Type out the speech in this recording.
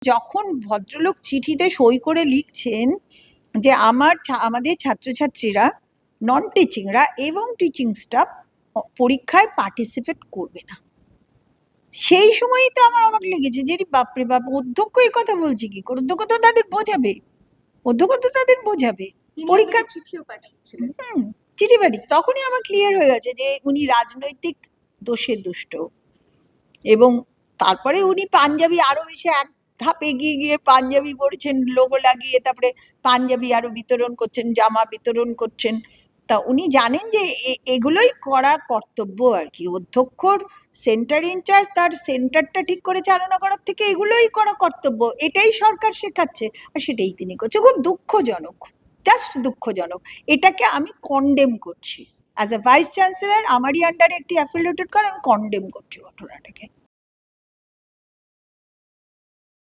যখন ভদ্রলোক চিঠিতে সই করে লিখছেন যে আমাদের ছাত্রছাত্রীরা নন টিচিংরা এবং টিচিং স্টাফ পরীক্ষায় পার্টিসিপেট করবে না, সেই সময়ই তো আমার অবাক লেগেছে যে বাপরে বাপ, অধ্যক্ষ এই কথা বলছে কি করে? অধ্যক্ষ তো তাদের বোঝাবে পরীক্ষা চিঠিও পাঠিয়েছিলেন। চিঠি পাঠিয়েছে। তখনই আমার ক্লিয়ার হয়ে গেছে যে উনি রাজনৈতিক দোষে দুষ্ট। এবং তারপরে উনি পাঞ্জাবি আরো বেশি এক ধাপ এগিয়ে গিয়ে পাঞ্জাবি পরেছেন, লোগো লাগিয়ে, তারপরে পাঞ্জাবি আরো বিতরণ করছেন, জামা বিতরণ করছেন। তা উনি জানেন যে এগুলোই করা কর্তব্য আর কি। অধ্যক্ষর সেন্টার ইনচার্জ তার সেন্টারটা ঠিক করে চালনা করার থেকে এগুলোই করা কর্তব্য, এটাই সরকার শেখাচ্ছে, আর সেটাই তিনি করছে। খুব দুঃখজনক, জাস্ট দুঃখজনক। এটাকে আমি কন্ডেম করছি অ্যাজ এ ভাইস চ্যান্সেলর, আমারই আন্ডারে একটি অ্যাফিলিয়েটেড করে, আমি কন্ডেম করছি ঘটনাটাকে।